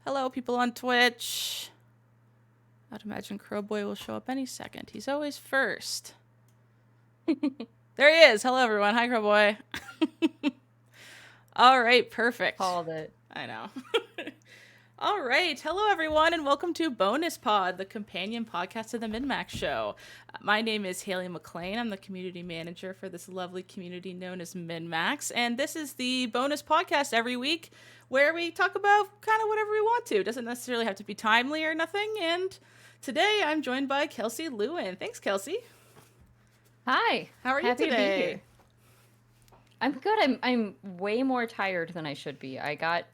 Hello, people on Twitch. I'd imagine Crowboy will show up any second. He's always first. There he is. Hello, everyone. Hi, Crowboy. All right, perfect. Called it. I know. All right. Hello, everyone, and welcome to Bonus Pod, the companion podcast of the MinMax Show. My name is Haley McLean. I'm the community manager for this lovely community known as MinMax, and this is the bonus podcast every week where we talk about kind of whatever we want to. It doesn't necessarily have to be timely or nothing, and today I'm joined by Kelsey Lewin. Thanks, Kelsey. Hi. How are you Happy today? to be here. I'm good. I'm way more tired than I should be. I got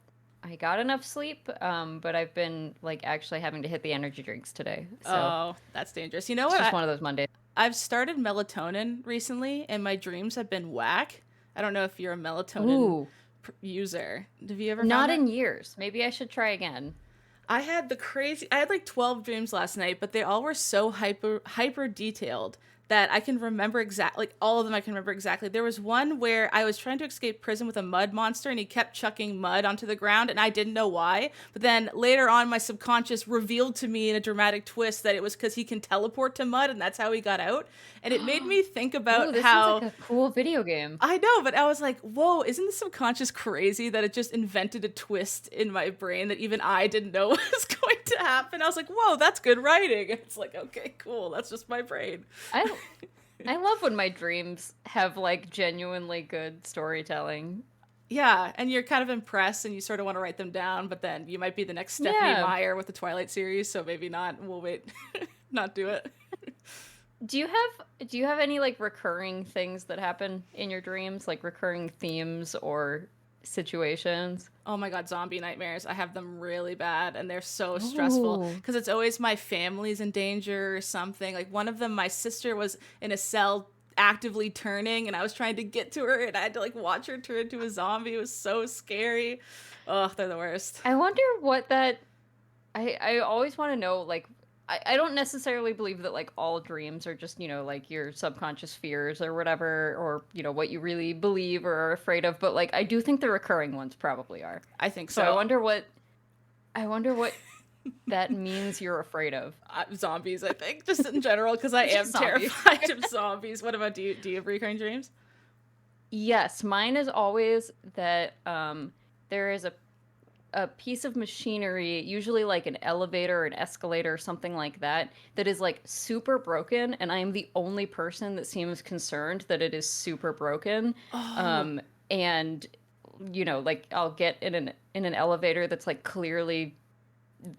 enough sleep, but I've been like actually having to hit the energy drinks today. So Oh, that's dangerous. You know it's what? just one of those Mondays. I've started melatonin recently, and my dreams have been whack. I don't know if you're a melatonin user. Have you ever? Not found in that? years. Maybe I should try again. I had I had like 12 dreams last night, but they all were so hyper detailed that I can remember exactly, like all of them I can remember exactly. There was one where I was trying to escape prison with a mud monster and he kept chucking mud onto the ground and I didn't know why. But then later on my subconscious revealed to me in a dramatic twist that it was because he can teleport to mud and that's how he got out. And it made me think about Ooh, this how sounds like a cool video game. I know, but I was like, whoa, isn't the subconscious crazy that it just invented a twist in my brain that even I didn't know was going to happen? I was like, whoa, that's good writing. And it's like, okay, cool. That's just my brain. I I love when my dreams have like genuinely good storytelling. Yeah, and you're kind of impressed and you sort of want to write them down, but then you might be the next Stephanie Yeah. Meyer with the Twilight series, so maybe not. We'll wait, not do it. Do you have any like recurring things that happen in your dreams, like recurring themes or situations? Oh my god, zombie nightmares. I have them really bad and they're so stressful Ooh. because it's always my family's in danger or something. Like one of them, my sister was in a cell actively turning and I was trying to get to her and I had to like watch her turn into a zombie. It was so scary. Oh, they're the worst. I wonder what that I always want to know like I don't necessarily believe that like all dreams are just, like your subconscious fears or whatever or, what you really believe or are afraid of, but like I do think the recurring ones probably are. I think So so. I wonder what that means you're afraid of. Zombies, I think, just in general, because I am Just zombies. terrified of zombies. What about you? Do you have recurring dreams? Yes, mine is always that there is a piece of machinery, usually like an elevator or an escalator or something like that, that is like super broken, and I am the only person that seems concerned that it is super broken. Oh, Um, and like I'll get in an elevator that's like clearly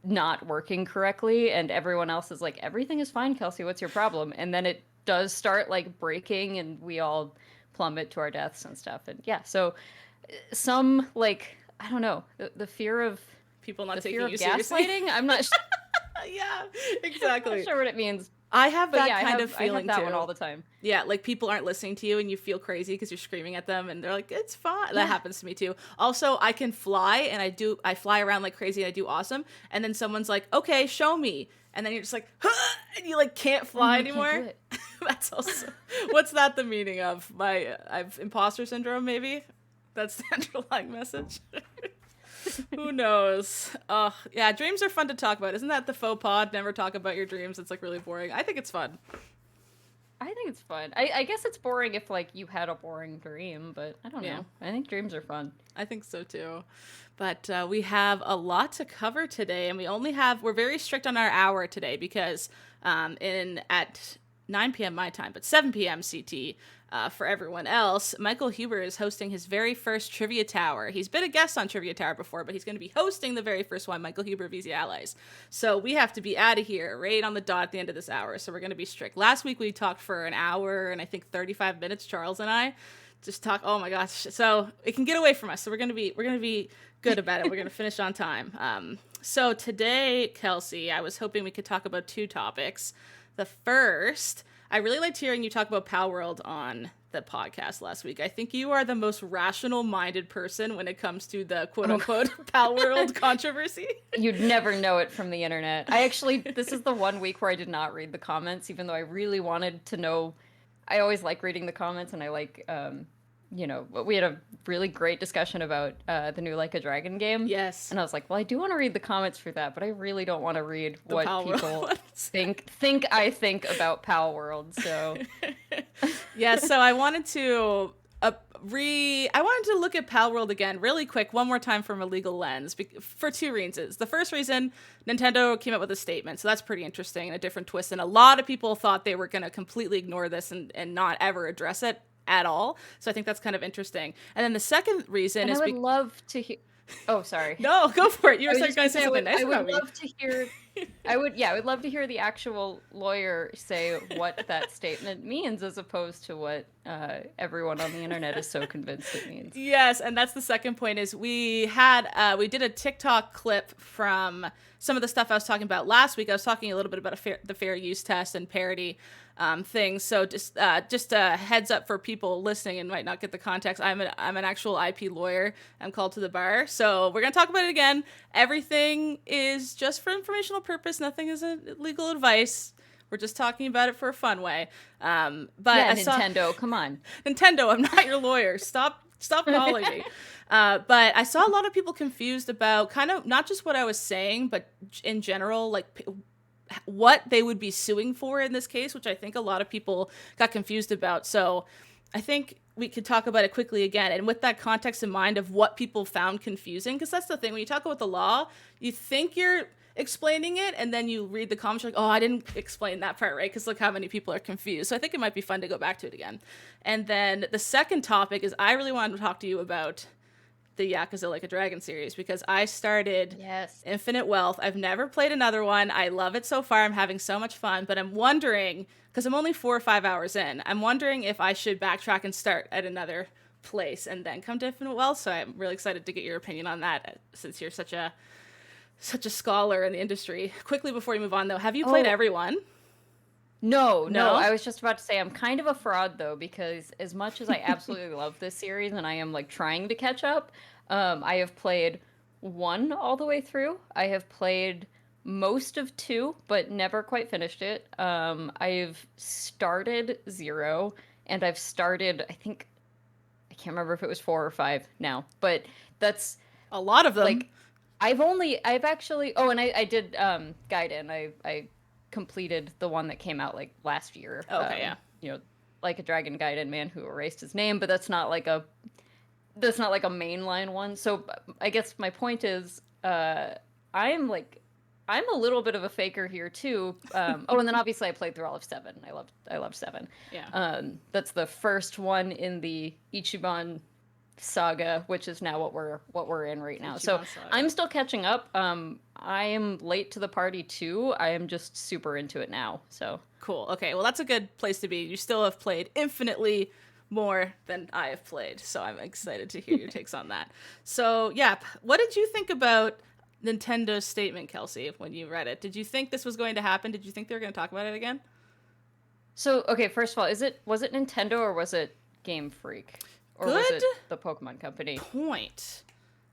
not working correctly, and everyone else is like, everything is fine, Kelsey, what's your problem? And then it does start like breaking, and we all plummet to our deaths and stuff. And yeah, so some like I don't know the fear of people not the fear taking of you seriously. gaslighting. I'm not Yeah, not exactly. sure what it means, I have but that yeah, kind of I have feeling that too. one all the time. Yeah, like people aren't listening to you and you feel crazy because you're screaming at them and they're like, it's fine. That Yeah. happens to me too. Also, I can fly and I fly around like crazy and I do awesome. And then someone's like, okay, show me. And then you're just like, huh! And you like can't Oh, fly you can't do anymore. it. That's also, what's that the meaning of? I've imposter syndrome maybe? That's the underlying message. Who knows? Yeah, dreams are fun to talk about. Isn't that the faux pod? Never talk about your dreams. It's like really boring. I think it's fun. I think it's fun. I guess it's boring if like you had a boring dream, but I don't Yeah. know. I think dreams are fun. I think so too. But we have a lot to cover today, and we're very strict on our hour today because in at 9 p.m. my time, but 7 p.m. CT for everyone else, Michael Huber is hosting his very first Trivia Tower. He's been a guest on Trivia Tower before, but he's going to be hosting the very first one, Michael Huber vs. Allies. So we have to be out of here right on the dot at the end of this hour, so we're going to be strict. Last week we talked for an hour and I think 35 minutes, Charles and I just talk. Oh my gosh! So it can get away from us. So we're gonna be good about it. We're gonna finish on time. So today, Kelsey, I was hoping we could talk about two topics. The first, I really liked hearing you talk about Palworld on the podcast last week. I think you are the most rational-minded person when it comes to the quote-unquote Palworld controversy. You'd never know it from the internet. This is the one week where I did not read the comments, even though I really wanted to know. I always like reading the comments, and I like we had a really great discussion about the new Like a Dragon game. Yes. And I was like, well, I do want to read the comments for that, but I really don't want to read The what Palworld people ones. think I think about Palworld. So Yeah, so I wanted to I wanted to look at Palworld again really quick one more time from a legal lens for two reasons. The first reason, Nintendo came up with a statement, so that's pretty interesting and a different twist, and a lot of people thought they were going to completely ignore this and not ever address it at all. So I think that's kind of interesting. And then the second reason and is I would love to hear. Oh, sorry. No, go for it. You were I was going just to gonna say say something nice I about would me. love to hear. I would love to hear the actual lawyer say what that statement means, as opposed to what everyone on the internet is so convinced it means. Yes, and that's the second point is we did a TikTok clip from some of the stuff I was talking about last week. I was talking a little bit about the fair use test and parody things. So just a heads up for people listening and might not get the context. I'm an actual IP lawyer. I'm called to the bar. So we're gonna talk about it again. Everything is just for informational purpose. Nothing is legal advice. We're just talking about it for a fun way. But yeah, Nintendo, come on. Nintendo, I'm not your lawyer. Stop calling me. But I saw a lot of people confused about kind of not just what I was saying, but in general, like what they would be suing for in this case, which I think a lot of people got confused about. So I think we could talk about it quickly again. And with that context in mind of what people found confusing, because that's the thing. When you talk about the law, you think you're explaining it, and then you read the comments, you're like, oh, I didn't explain that part right, because look how many people are confused. So I think it might be fun to go back to it again. And then the second topic is I really wanted to talk to you about the Yakuza Like a Dragon series, because I started Infinite Wealth. I've never played another one. I love it so far. I'm having so much fun, but I'm wondering, because I'm only 4 or 5 hours in, I'm wondering if I should backtrack and start at another place and then come to Infinite Wealth. So I'm really excited to get your opinion on that, since you're such a scholar in the industry. Quickly before you move on, though, have you played everyone? No. I was just about to say I'm kind of a fraud, though, because as much as I absolutely love this series and I am like trying to catch up, I have played 1 all the way through. I have played most of 2, but never quite finished it. I've started 0, and I've started, I can't remember if it was 4 or 5 now, but that's a lot of them. Like, I've actually, and I did Gaiden. I completed the one that came out like last year. Okay, yeah. Like a Dragon Gaiden, man who erased his name, but that's not like a mainline one. So I guess my point is, I'm a little bit of a faker here too. And then obviously I played through all of 7. I love 7. Yeah. That's the first one in the Ichiban saga, which is now what we're in right now. So I'm still catching up. I am late to the party too. I am just super into it now. So cool. Okay, well that's a good place to be. You still have played infinitely more than I have played, so I'm excited to hear your takes on that. So yeah, what did you think about Nintendo's statement, Kelsey, when you read it? Did you think this was going to happen? Did you think they were going to talk about it again? So okay, first of all, was it Nintendo or was it Game Freak? Or was it the Pokemon Company? Point.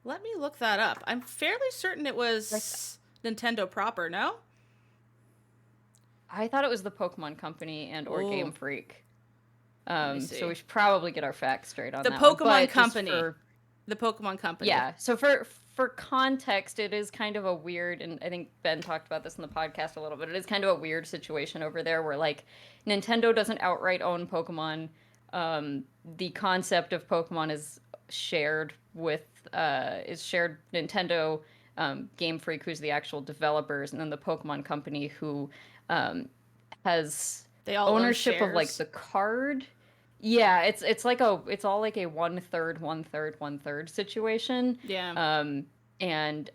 Let me look that up. I'm fairly certain it was Nintendo proper, no? I thought it was the Pokemon Company or Game Freak. So we should probably get our facts straight on that. Pokemon Company. The Pokemon Company. Yeah. So for context, it is kind of a weird, and I think Ben talked about this in the podcast a little bit. It is kind of a weird situation over there where like Nintendo doesn't outright own Pokemon. The concept of Pokemon is shared Nintendo, Game Freak, who's the actual developers, and then the Pokemon Company, who has ownership of like the card. Yeah, it's all like a 1/3, 1/3, 1/3 situation. Yeah. And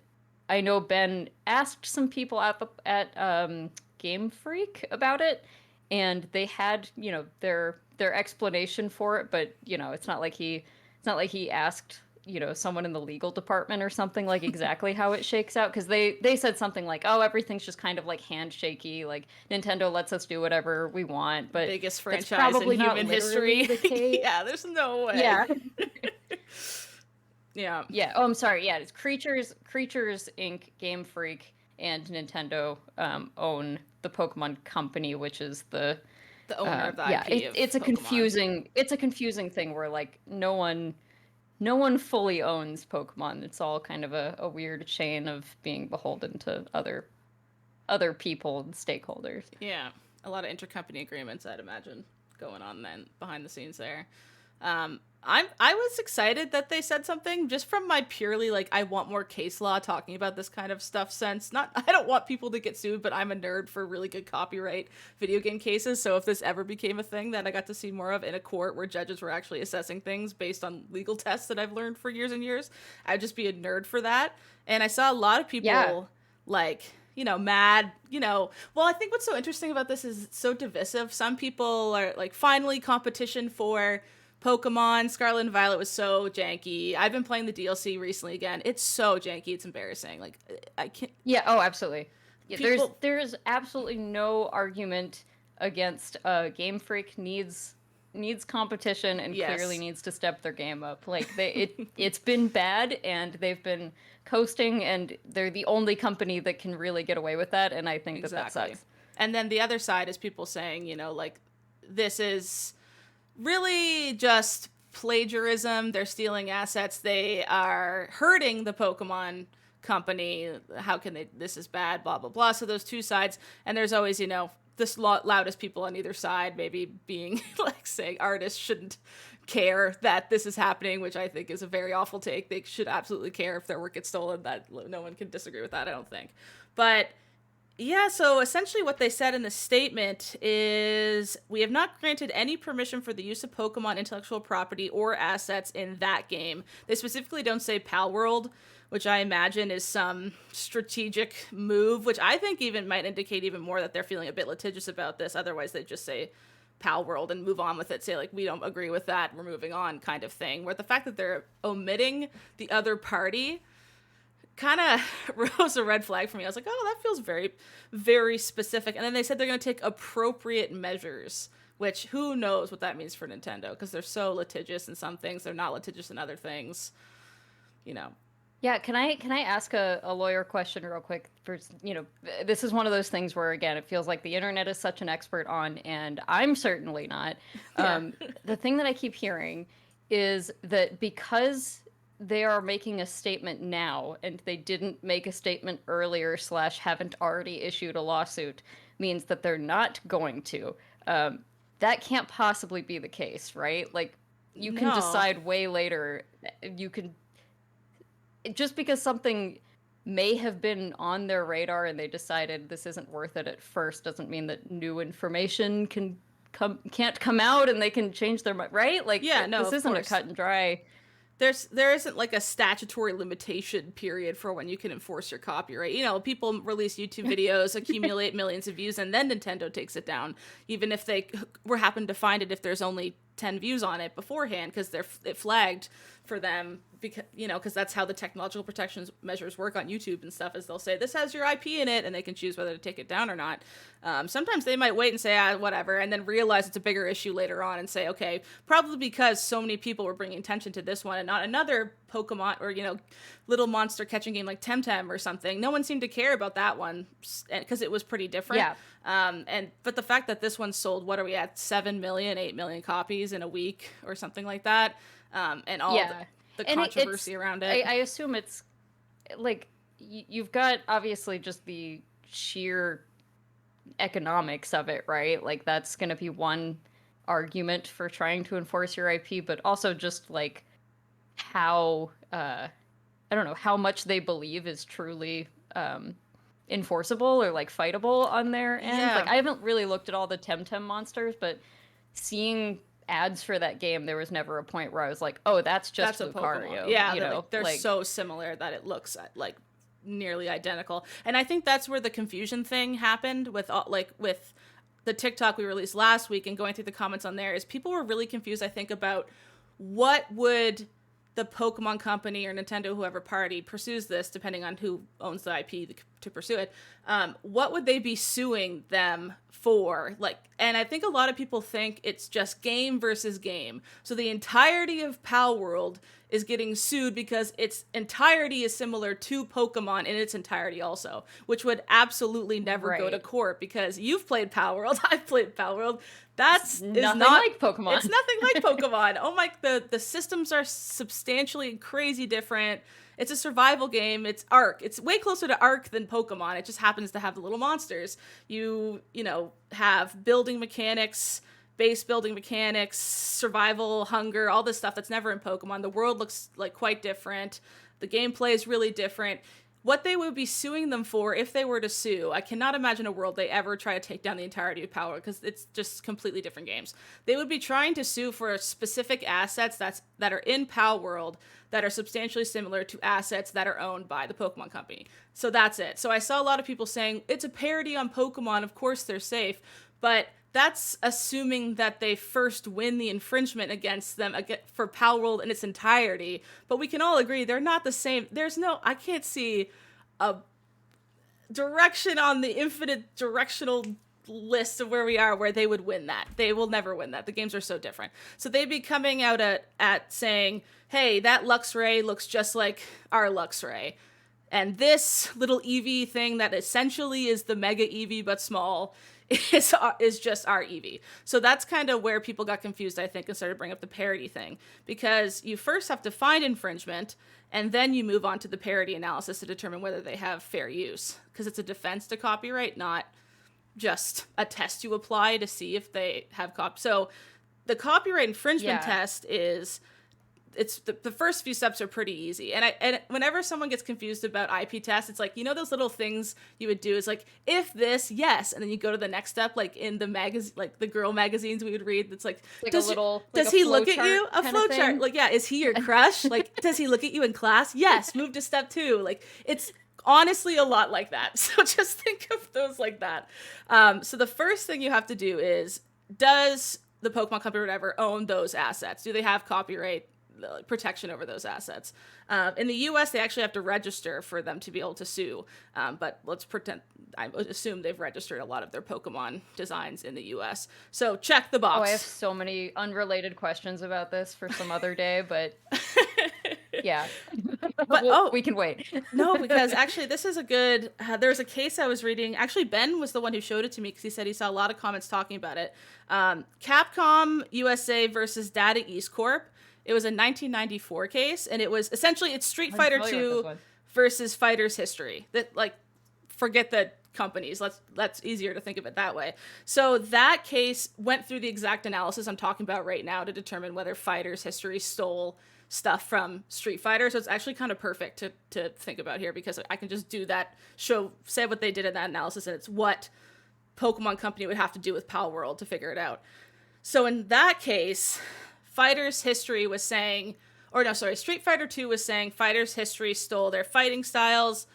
I know Ben asked some people at Game Freak about it, and they had their explanation for it, but it's not like he asked someone in the legal department or something like exactly how it shakes out, because they said something like, oh, everything's just kind of like handshaky, like Nintendo lets us do whatever we want, but biggest franchise in human history. Yeah, there's no way. Yeah. Yeah. Oh, I'm sorry. Yeah, it's Creatures Inc., Game Freak, and Nintendo own the Pokemon Company, which is the The owner of the Yeah, IP of it's a Pokemon. confusing thing where like no one fully owns Pokemon. It's all kind of a weird chain of being beholden to other people and stakeholders. Yeah, a lot of intercompany agreements, I'd imagine, going on then behind the scenes there. I was excited that they said something just from my purely like I want more case law talking about this kind of stuff sense. Not I don't want people to get sued, but I'm a nerd for really good copyright video game cases. So if this ever became a thing that I got to see more of in a court where judges were actually assessing things based on legal tests that I've learned for years and years, I'd just be a nerd for that. And I saw a lot of Yeah. people like mad, well, I think what's so interesting about this is it's so divisive. Some people are like, finally, competition for Pokemon. Scarlet and Violet was so janky. I've been playing the DLC recently again. It's so janky. It's embarrassing. Like, I can't. Yeah, oh, absolutely. Yeah, People. there's absolutely no argument against Game Freak needs competition and clearly Yes. needs to step their game up. Like it's been bad and they've been coasting and they're the only company that can really get away with that and I think that Exactly. sucks. And then the other side is people saying, like, this is really just plagiarism. They're stealing assets. They are hurting the Pokemon company. How can they? This is bad. Blah blah blah. So those two sides, and there's always the loudest people on either side, maybe being like saying artists shouldn't care that this is happening, which I think is a very awful take. They should absolutely care if their work gets stolen. That no one can disagree with that. I don't think, but yeah, so essentially what they said in the statement is we have not granted any permission for the use of Pokemon intellectual property or assets in that game. They specifically don't say Palworld, which I imagine is some strategic move, which I think even might indicate even more that they're feeling a bit litigious about this. Otherwise, they just say Palworld and move on with it. Say, like, we don't agree with that, we're moving on kind of thing. Where the fact that they're omitting the other party kind of rose a red flag for me. I was like, oh, that feels very, very specific. And then they said they're going to take appropriate measures, which who knows what that means for Nintendo because they're so litigious in some things, they're not litigious in other things. You know. Yeah, can I ask a lawyer question real quick? For this is one of those things where again it feels like the internet is such an expert on, and I'm certainly not. Yeah. The thing that I keep hearing is that because they are making a statement now, and they didn't make a statement earlier / haven't already issued a lawsuit, means that they're not going to. That can't possibly be the case, right? Like you can No. decide way later. You can just because something may have been on their radar and they decided this isn't worth it at first doesn't mean that new information can't come out and they can change their mind, right? Like Yeah, no, this of isn't a course. cut and dry. There isn't like a statutory limitation period for when you can enforce your copyright. People release YouTube videos, accumulate millions of views, and then Nintendo takes it down, even if they were happen to find it if there's only 10 views on it beforehand because it flagged for them because that's how the technological protections measures work on YouTube and stuff is they'll say this has your IP in it and they can choose whether to take it down or not. Sometimes they might wait and say whatever and then realize it's a bigger issue later on and say okay, probably because so many people were bringing attention to this one and not another Pokemon or little monster catching game like Temtem or something. No one seemed to care about that one because it was pretty different. Yeah. But the fact that this one sold, what are we at, 7 million, 8 million copies in a week or something like that, and all the And controversy around it. I assume it's like you've got obviously just the sheer economics of it, right? Like that's going to be one argument for trying to enforce your IP, but also just like how I don't know how much they believe is truly enforceable or like fightable on their end. Yeah. Like I haven't really looked at all the Temtem monsters, but seeing ads for that game, there was never a point where I was like, "Oh, that's just That's a Lucario." Pokemon. Yeah, they're like so similar that it looks like nearly identical. And I think that's where the confusion thing happened with with the TikTok we released last week and going through the comments on there is people were really confused, I think, about what would the Pokemon company or Nintendo, whoever party pursues this, depending on who owns the IP, to pursue it, what would they be suing them for? Like, and I think a lot of people think it's just game versus game. So the entirety of Palworld is getting sued because its entirety is similar to Pokemon in its entirety also, which would absolutely never go to court because you've played Palworld, I've played Palworld. That's nothing like Pokemon. It's nothing like Pokemon. Oh my, the systems are substantially crazy different. It's a survival game. It's Ark. It's way closer to Ark than Pokemon. It just happens to have the little monsters. You know, have building mechanics, base building mechanics, survival, hunger, all this stuff that's never in Pokemon. The world looks like quite different. The gameplay is really different. What they would be suing them for if they were to sue, I cannot imagine a world they ever try to take down the entirety of Palworld because it's just completely different games. They would be trying to sue for specific assets that are in Palworld that are substantially similar to assets that are owned by the Pokemon Company. So that's it. So I saw a lot of people saying, it's a parody on Pokemon, of course they're safe, but that's assuming that they first win the infringement against them for Palworld in its entirety. But we can all agree they're not the same. I can't see a direction on the infinite directional list of where we are where they would win that. They will never win that. The games are so different. So they'd be coming out at saying, hey, that Luxray looks just like our Luxray. And this little Eevee thing that essentially is the Mega Eevee but small is just our Eevee. So that's kind of where people got confused, I think, and started bringing up the parody thing. Because you first have to find infringement, and then you move on to the parody analysis to determine whether they have fair use. Because it's a defense to copyright, not just a test you apply to see if they have So the copyright infringement test is... It's the first few steps are pretty easy. And whenever someone gets confused about IP tests, it's like, you know, those little things you would do is like, if this, yes. And then you go to the next step, like in the magazine, like the girl magazines we would read. It's like does he look at you? A flow chart. Like, yeah. Is he your crush? Like, does he look at you in class? Yes. Move to step 2. Like, it's honestly a lot like that. So just think of those like that. So the first thing you have to do is, does the Pokemon Company or whatever own those assets? Do they have copyright protection over those assets? In the US, they actually have to register for them to be able to sue. But let's pretend, I would assume they've registered a lot of their Pokemon designs in the US. So check the box. Oh, I have so many unrelated questions about this for some other day, but yeah. But we can wait. No, because actually this is a good, there's a case I was reading. Actually, Ben was the one who showed it to me because he said he saw a lot of comments talking about it. Capcom USA versus Data East Corp. It was a 1994 case, and it was essentially, it's Street Fighter 2 versus Fighter's History. That, like, forget the companies. That's easier to think of it that way. So that case went through the exact analysis I'm talking about right now to determine whether Fighter's History stole stuff from Street Fighter. So it's actually kind of perfect to think about here because I can just do that, say what they did in that analysis, and it's what Pokemon Company would have to do with Palworld to figure it out. So in that case, Fighter's History was saying, Street Fighter 2 was saying Fighter's History stole their fighting styles,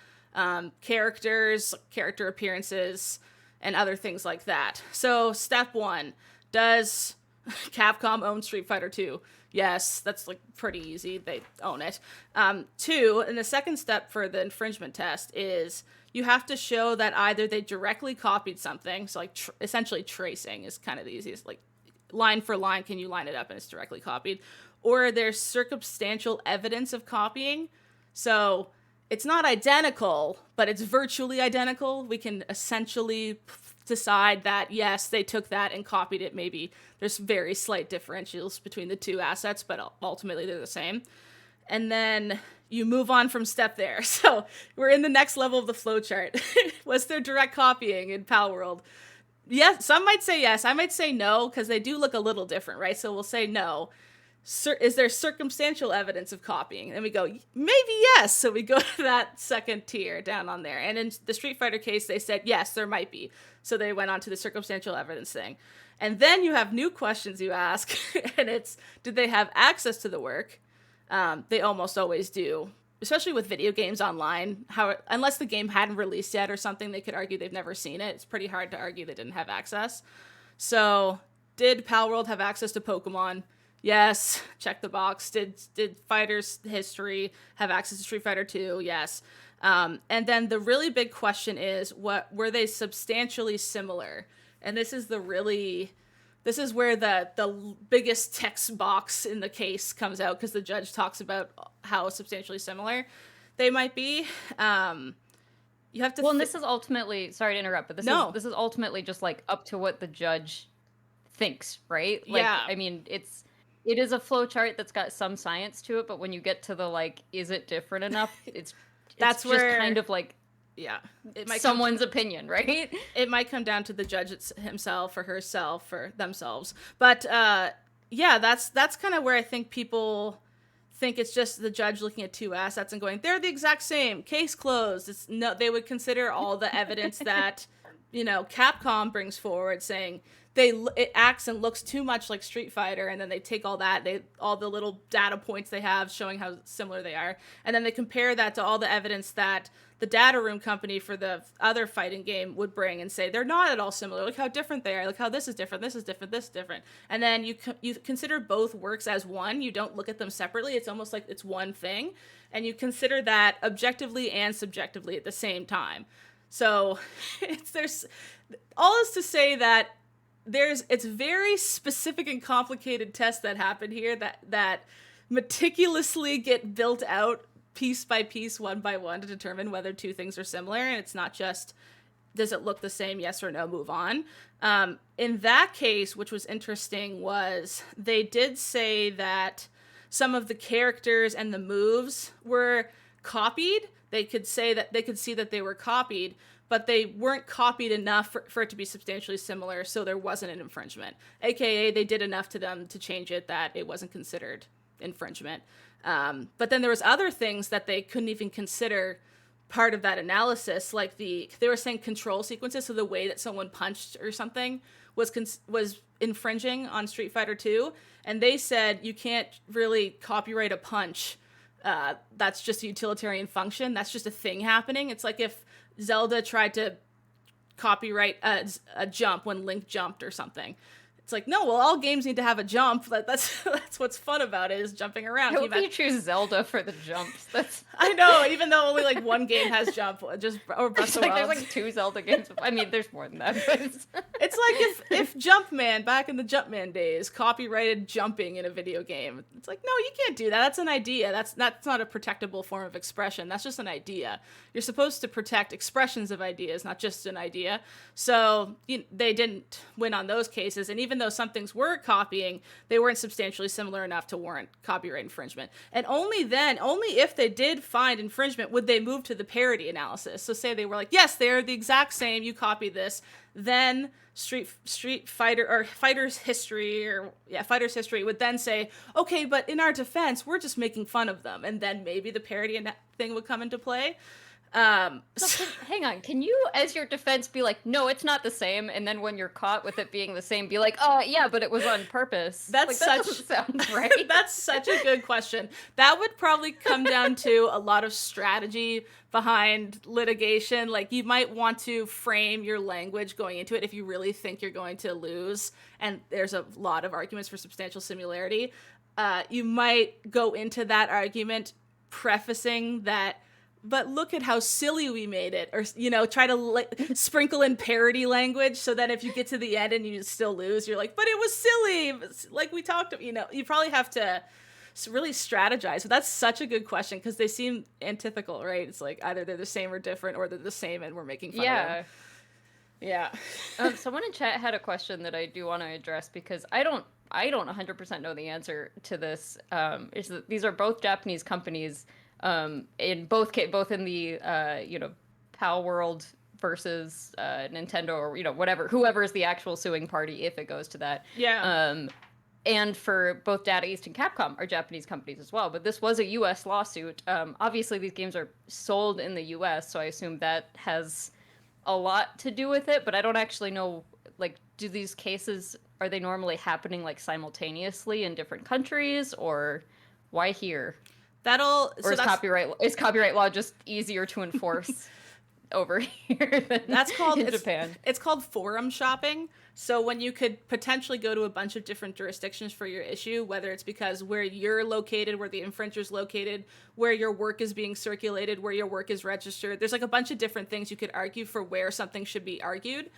characters, character appearances, and other things like that. So step 1, does Capcom own Street Fighter 2? Yes, that's like pretty easy. They own it. 2, and the second step for the infringement test is you have to show that either they directly copied something, so like essentially tracing is kind of the easiest, like line for line, can you line it up and it's directly copied? Or there's circumstantial evidence of copying. So it's not identical, but it's virtually identical. We can essentially decide that, yes, they took that and copied it. Maybe there's very slight differentials between the two assets, but ultimately they're the same. And then you move on from step there. So we're in the next level of the flowchart. Was there direct copying in Palworld? Yes, some might say yes. I might say no, because they do look a little different, right? So we'll say no. Is there circumstantial evidence of copying? And we go, maybe yes. So we go to that second tier down on there. And in the Street Fighter case, they said, yes, there might be. So they went on to the circumstantial evidence thing. And then you have new questions you ask. And it's, did they have access to the work? They almost always do. Especially with video games online, unless the game hadn't released yet or something, they could argue they've never seen it. It's pretty hard to argue they didn't have access. So, did Palworld have access to Pokemon? Yes, check the box. Did Fighter's History have access to Street Fighter 2? Yes. And then the really big question is, what were they substantially similar? And this is where the biggest text box in the case comes out, because the judge talks about how substantially similar they might be. You have to. Well, and this is ultimately, sorry to interrupt, but this is ultimately just like up to what the judge thinks, right? Like, Yeah. I mean, it is a flow chart that's got some science to it, but when you get to the like, is it different enough? That's just where, kind of like, yeah, it might someone's opinion, right? It might come down to the judge himself or herself or themselves. But yeah, that's kind of where I think people think it's just the judge looking at two assets and going, they're the exact same, case closed. It's no, they would consider all the evidence that, Capcom brings forward, saying it acts and looks too much like Street Fighter, and then they take all the little data points they have showing how similar they are, and then they compare that to all the evidence that the data room company for the other fighting game would bring and say they're not at all similar. Look how different they are. Look how this is different. This is different. This is different. And then you consider both works as one. You don't look at them separately. It's almost like it's one thing, and you consider that objectively and subjectively at the same time. So there's all is to say that it's very specific and complicated tests that happen here that meticulously get built out piece by piece, one by one, to determine whether two things are similar. And it's not just, does it look the same, yes or no, move on. In that case, which was interesting, was they did say that some of the characters and the moves were copied. They could see that they were copied, but they weren't copied enough for it to be substantially similar, so there wasn't an infringement. AKA, they did enough to them to change it that it wasn't considered infringement. But then there was other things that they couldn't even consider part of that analysis, like they were saying control sequences, so the way that someone punched or something was infringing on Street Fighter 2, and they said you can't really copyright a punch. That's just a utilitarian function. That's just a thing happening. It's like if Zelda tried to copyright a jump when Link jumped or something. It's like, no, well, all games need to have a jump. That's what's fun about it, is jumping around. I hope you choose Zelda for the jumps. I know, even though only like one game has jump, or Breath of the Wild. There's like 2 Zelda games. I mean, there's more than that. But it's like if Jumpman, back in the Jumpman days, copyrighted jumping in a video game. It's like, no, you can't do that. That's an idea. That's not a protectable form of expression. That's just an idea. You're supposed to protect expressions of ideas, not just an idea. So they didn't win on those cases, and even though some things were copying, they weren't substantially similar enough to warrant copyright infringement. And only if they did find infringement, would they move to the parity analysis. So say they were like, yes, they're the exact same, you copy this, then Street Fighter or Fighter's History would then say, okay, but in our defense, we're just making fun of them, and then maybe the parity thing would come into play. Hang on, can you, as your defense, be like, no, it's not the same, and then when you're caught with it being the same, be like, oh, yeah, but it was on purpose? That doesn't sound right. That's such a good question. That would probably come down to a lot of strategy behind litigation. Like, you might want to frame your language going into it if you really think you're going to lose, and there's a lot of arguments for substantial similarity. You might go into that argument prefacing that, but look at how silly we made it, or try to sprinkle in parody language, so that if you get to the end and you still lose, you're like, but it was silly, like we talked about. You probably have to really strategize. But that's such a good question, because they seem antithetical, right? It's like either they're the same or different, or they're the same and we're making fun of them. Yeah. Someone in chat had a question that I do want to address, because I don't 100% know the answer to this. Is that these are both Japanese companies. In both in the Palworld versus Nintendo, or whatever, whoever is the actual suing party, if it goes to that. Yeah. And for both Data East and Capcom are Japanese companies as well. But this was a U.S. lawsuit. Obviously, these games are sold in the U.S., so I assume that has a lot to do with it. But I don't actually know. Like, do these cases, are they normally happening like simultaneously in different countries, or why here? Is copyright law just easier to enforce over here than That's called in Japan. it's called forum shopping. So when you could potentially go to a bunch of different jurisdictions for your issue, whether it's because where you're located, where the infringer's located, where your work is being circulated, where your work is registered, there's like a bunch of different things you could argue for where something should be argued.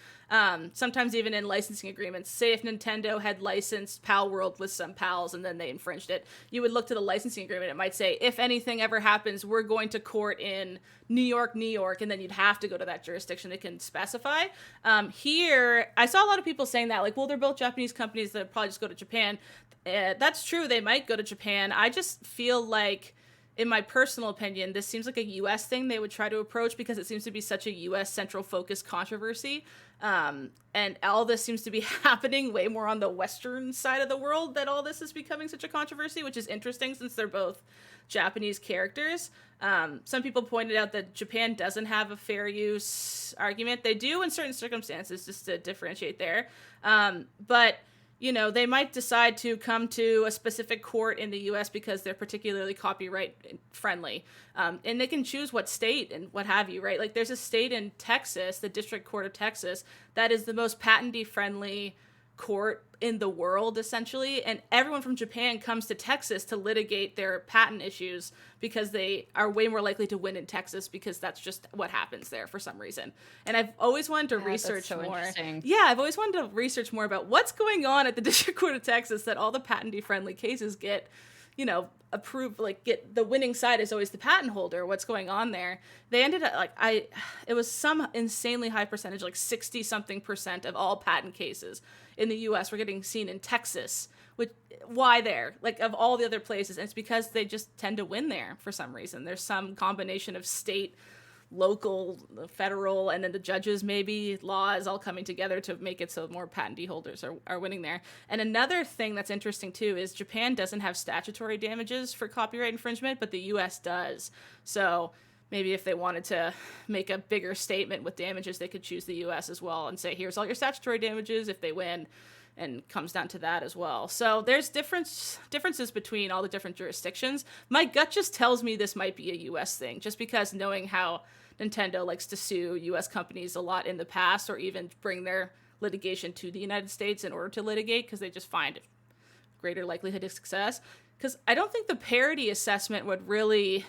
Sometimes even in licensing agreements. Say if Nintendo had licensed Palworld with some pals and then they infringed it, you would look to the licensing agreement. It might say, if anything ever happens, we're going to court in New York, and then you'd have to go to that jurisdiction they can specify. Here, I saw a lot of people saying that, like, well, they're both Japanese companies that probably just go to Japan. That's true, they might go to Japan. I just feel like, in my personal opinion, this seems like a U.S. thing they would try to approach because it seems to be such a U.S. central focus controversy. And all this seems to be happening way more on the Western side of the world, that all this is becoming such a controversy, which is interesting since they're both Japanese characters. Some people pointed out that Japan doesn't have a fair use argument. They do in certain circumstances, just to differentiate there. But you know, they might decide to come to a specific court in the U.S. because they're particularly copyright friendly. And they can choose what state and what have you, right? Like there's a state in Texas, the District Court of Texas, that is the most patentee friendly court in the world, essentially. And everyone from Japan comes to Texas to litigate their patent issues because they are way more likely to win in Texas because that's just what happens there for some reason. And I've always wanted to research more. Yeah, I've always wanted to research more about what's going on at the District Court of Texas that all the patentee friendly cases get, you know, approved, like get the winning side is always the patent holder. What's going on there? They ended up it was some insanely high percentage, like 60 something percent of all patent cases in the US were getting seen in Texas. Which, why there? Like of all the other places, and it's because they just tend to win there for some reason. There's some combination of state, local, federal, and then the judges maybe laws all coming together to make it so more patentee holders are winning there. And another thing that's interesting too is Japan doesn't have statutory damages for copyright infringement, but the US does. So maybe if they wanted to make a bigger statement with damages, they could choose the US as well and say, here's all your statutory damages if they win, and comes down to that as well. So there's differences between all the different jurisdictions. My gut just tells me this might be a US thing, just because knowing how Nintendo likes to sue US companies a lot in the past, or even bring their litigation to the United States in order to litigate, because they just find greater likelihood of success. Because I don't think the parity assessment would really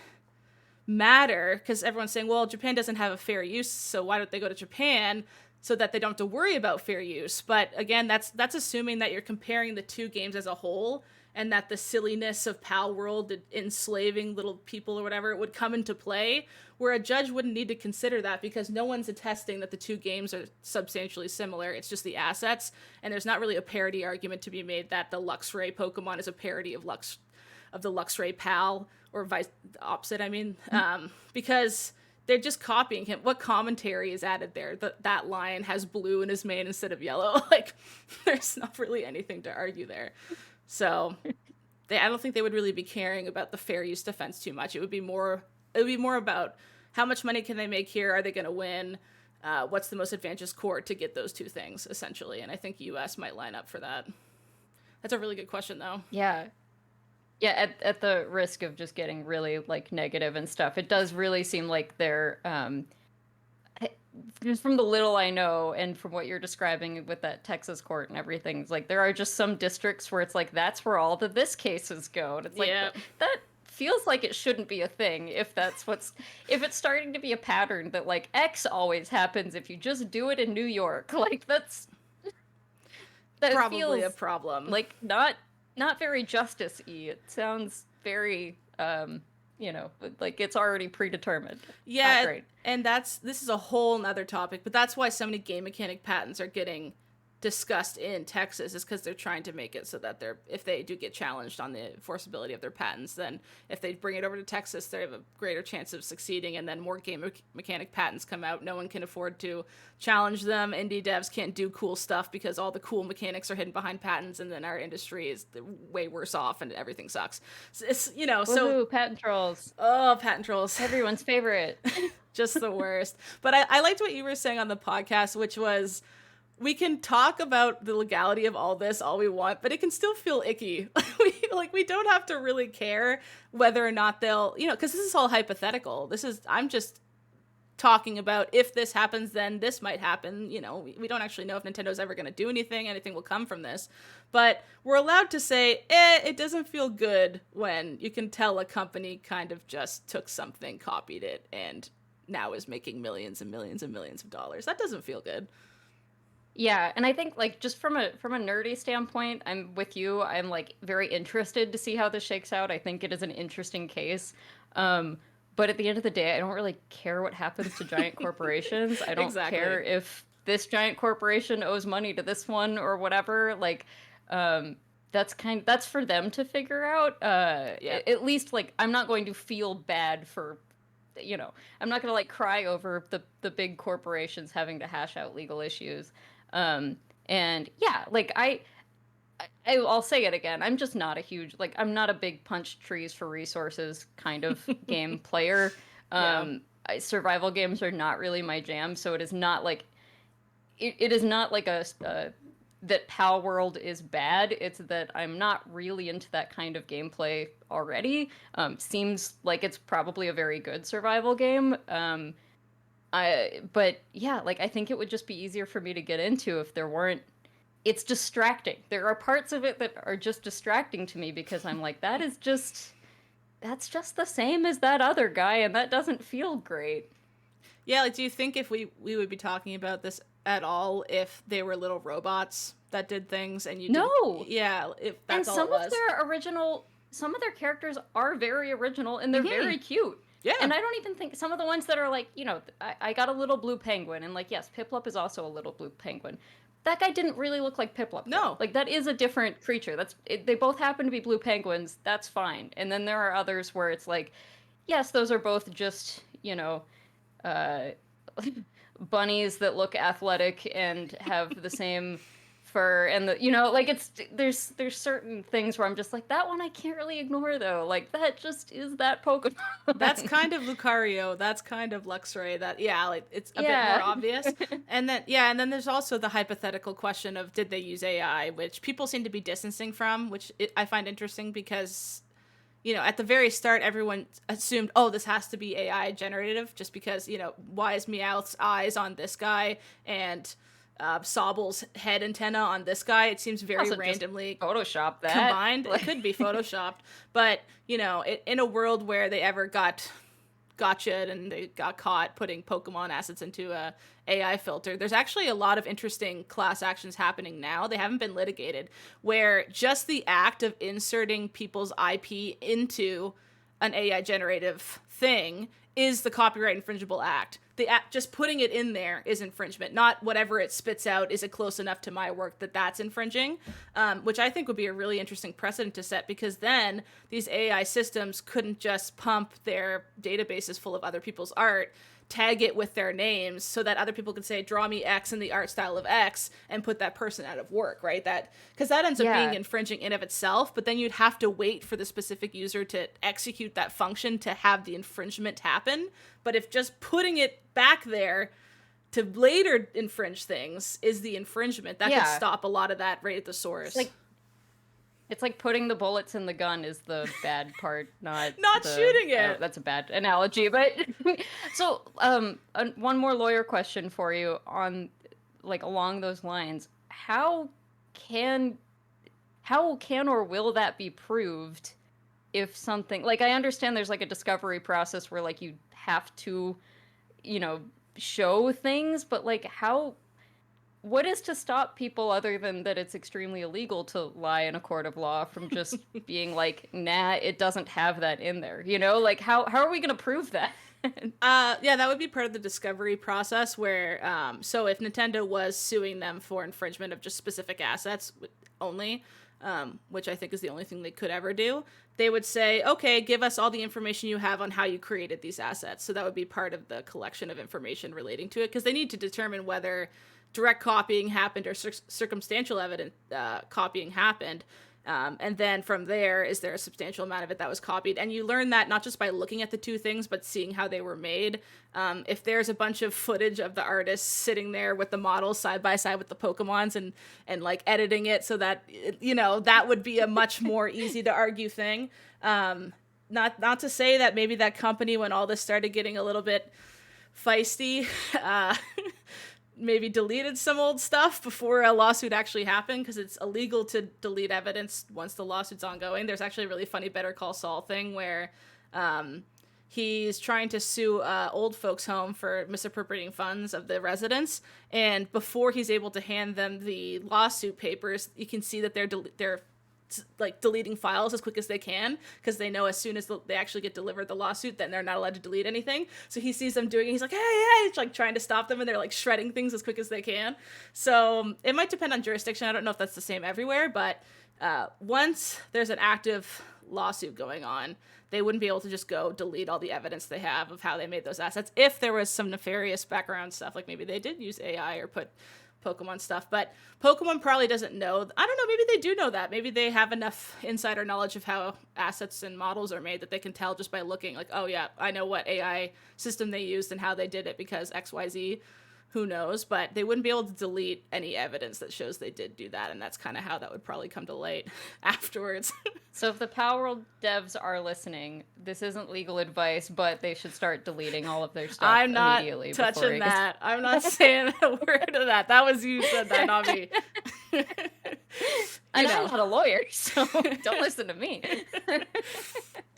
matter, because everyone's saying, well, Japan doesn't have a fair use, so why don't they go to Japan so that they don't have to worry about fair use? But again, that's assuming that you're comparing the two games as a whole, and that the silliness of Palworld enslaving little people or whatever would come into play, where a judge wouldn't need to consider that because no one's attesting that the two games are substantially similar. It's just the assets, and there's not really a parody argument to be made that the Luxray Pokemon is a parody of the Luxray Pal, or vice opposite, I mean, because they're just copying him. What commentary is added there? That lion has blue in his mane instead of yellow. Like, there's not really anything to argue there. So, I don't think they would really be caring about the fair use defense too much. It would be more about how much money can they make here? Are they going to win? What's the most advantageous court to get those two things, essentially? And I think U.S. might line up for that. That's a really good question, though. Yeah. Yeah, at the risk of just getting really like negative and stuff, it does really seem like they're just from the little I know and from what you're describing with that Texas court and everything, it's like there are just some districts where it's like that's where all the this cases go. And it's like that feels like it shouldn't be a thing if it's starting to be a pattern that like X always happens if you just do it in New York. Like that probably feels a problem. Like not very justice-y. It sounds very, like it's already predetermined. Yeah, not great. And this is a whole nother topic, but that's why so many game mechanic patents are getting discussed in Texas, is because they're trying to make it so that if they do get challenged on the enforceability of their patents, then if they bring it over to Texas, they have a greater chance of succeeding, and then more game mechanic patents come out. No one can afford to challenge them. Indie devs can't do cool stuff because all the cool mechanics are hidden behind patents, and then our industry is way worse off and everything sucks. So it's, Woohoo, so patent trolls. Oh, patent trolls. Everyone's favorite. Just the worst. But I liked what you were saying on the podcast, which was, we can talk about the legality of all this all we want, but it can still feel icky. We don't have to really care whether or not they'll, because this is all hypothetical. I'm just talking about if this happens, then this might happen. You know, we don't actually know if Nintendo's ever going to do anything will come from this. But we're allowed to say, it doesn't feel good when you can tell a company kind of just took something, copied it, and now is making millions and millions and millions of dollars. That doesn't feel good. Yeah, and I think like just from a nerdy standpoint, I'm with you. I'm like very interested to see how this shakes out. I think it is an interesting case. Um, but at the end of the day, I don't really care what happens to giant corporations. I don't care Exactly. if this giant corporation owes money to this one or whatever. Like, um, that's for them to figure out. Yeah. At least like I'm not going to feel bad for, I'm not gonna like cry over the big corporations having to hash out legal issues. Um, and yeah, like I'll say it again. I'm just not a huge, like, I'm not a big punch trees for resources kind of game player. Yeah. Survival games are not really my jam, so it is not like it is not like that Palworld is bad. It's that I'm not really into that kind of gameplay already. Seems like it's probably a very good survival game. But yeah, like I think it would just be easier for me to get into if there weren't. It's distracting. There are parts of it that are just distracting to me because I'm like, that's just the same as that other guy, and that doesn't feel great. Yeah, like, do you think if we would be talking about this at all if they were little robots that did things and you didn't? No, Yeah, if and that's all it was. some of their characters are very original and they're Mm-hmm. very cute. Yeah. And I don't even think some of the ones that are like, I got a little blue penguin, and like, yes, Piplup is also a little blue penguin. That guy didn't really look like Piplup, though. No. Like, that is a different creature. They both happen to be blue penguins. That's fine. And then there are others where it's like, yes, those are both just, uh, bunnies that look athletic and have the same fur and like there's certain things where I'm just like, that one I can't really ignore though. Like, that just is that Pokemon. That's kind of Lucario. That's kind of Luxray. That, yeah, like, it's a bit more Yeah. obvious. And then, yeah, and then there's also the hypothetical question of did they use AI, which people seem to be distancing from, which I find interesting because, at the very start, everyone assumed, oh, this has to be AI generative, just because, why is Meowth's eyes on this guy and Sobble's head antenna on this guy? It seems very Also, just randomly Photoshop that. combined. It could be photoshopped, but in a world where they ever got gotcha and they got caught putting Pokemon assets into a AI filter, there's actually a lot of interesting class actions happening now. They haven't been litigated, where just the act of inserting people's IP into an AI generative thing is the copyright infringible act. The act, just putting it in there is infringement, not whatever it spits out. Is it close enough to my work that's infringing? Which I think would be a really interesting precedent to set, because then these AI systems couldn't just pump their databases full of other people's art, tag it with their names so that other people could say, draw me X in the art style of X, and put that person out of work, right? Because that ends up being infringing in of itself, but then you'd have to wait for the specific user to execute that function to have the infringement happen. But if just putting it back there to later infringe things is the infringement, that could stop a lot of that right at the source. It's like putting the bullets in the gun is the bad part, not shooting it. That's a bad analogy, but so one more lawyer question for you on like along those lines. How can or will that be proved if something, like, I understand there's like a discovery process where like you have to, show things, but like what is to stop people, other than that it's extremely illegal to lie in a court of law, from just being like, nah, it doesn't have that in there, like how are we going to prove that? Yeah, that would be part of the discovery process where, so if Nintendo was suing them for infringement of just specific assets only, which I think is the only thing they could ever do, they would say, okay, give us all the information you have on how you created these assets. So that would be part of the collection of information relating to it, because they need to determine whether direct copying happened or circumstantial evidence copying happened. And then from there, is there a substantial amount of it that was copied? And you learn that not just by looking at the two things, but seeing how they were made. If there's a bunch of footage of the artists sitting there with the models side by side with the Pokemons and like editing it so that, that would be a much more easy to argue thing. Not to say that maybe that company, when all this started getting a little bit feisty, uh, maybe deleted some old stuff before a lawsuit actually happened, because it's illegal to delete evidence once the lawsuit's ongoing. There's actually a really funny Better Call Saul thing where he's trying to sue old folks home for misappropriating funds of the residents, and before he's able to hand them the lawsuit papers, you can see that they're like deleting files as quick as they can, because they know as soon as they actually get delivered the lawsuit, then they're not allowed to delete anything. So he sees them doing it, he's like, hey, he's like trying to stop them, and they're like shredding things as quick as they can. So it might depend on jurisdiction. I don't know if that's the same everywhere, but once there's an active lawsuit going on, they wouldn't be able to just go delete all the evidence they have of how they made those assets, if there was some nefarious background stuff, like maybe they did use AI or put Pokemon stuff. But Pokemon probably doesn't know. I don't know, maybe they do know that. Maybe they have enough insider knowledge of how assets and models are made that they can tell just by looking, like, oh yeah, I know what AI system they used and how they did it because XYZ. Who knows? But they wouldn't be able to delete any evidence that shows they did do that, and that's kind of how that would probably come to light afterwards. So if the Palworld devs are listening, this isn't legal advice, but they should start deleting all of their stuff I'm not immediately. touching that. I'm not saying a word of that. That was you said that, not me. I'm not a lawyer, so don't listen to me.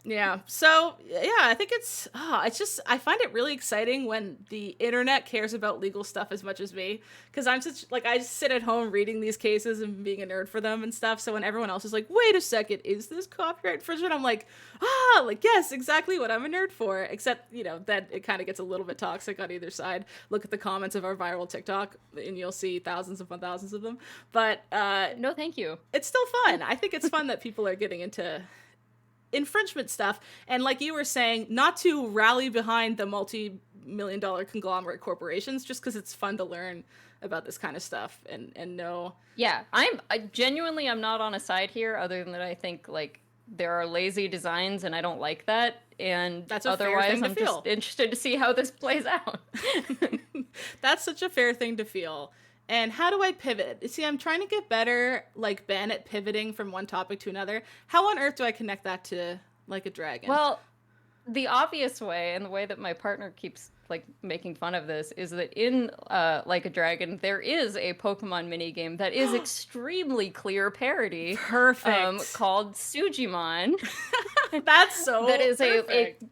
Yeah. So yeah, I think it's just, I find it really exciting when the internet cares about legal stuff as much as me, because I'm such, like, I just sit at home reading these cases and being a nerd for them and stuff. So when everyone else is like, wait a second, is this copyright infringement? I'm like, like, yes, exactly what I'm a nerd for. Except, that it kind of gets a little bit toxic on either side. Look at the comments of our viral TikTok and you'll see thousands upon thousands of them. But no, thank you. It's still fun. I think it's fun that people are getting into infringement stuff, and like you were saying, not to rally behind the multi-million-dollar conglomerate corporations, just because it's fun to learn about this kind of stuff and know. Yeah, I genuinely, I'm not on a side here, other than that I think, like, there are lazy designs and I don't like that, and that's a otherwise fair thing to I'm feel. just interested to see how this plays out. That's such a fair thing to feel. And how do I pivot? See, I'm trying to get better, like Ben, at pivoting from one topic to another. How on earth do I connect that to Like a Dragon? Well, the obvious way, and the way that my partner keeps, like, making fun of this, is that in Like a Dragon, there is a Pokemon minigame that is extremely clear parody. Perfect. Called Sujimon. That's so that is perfect.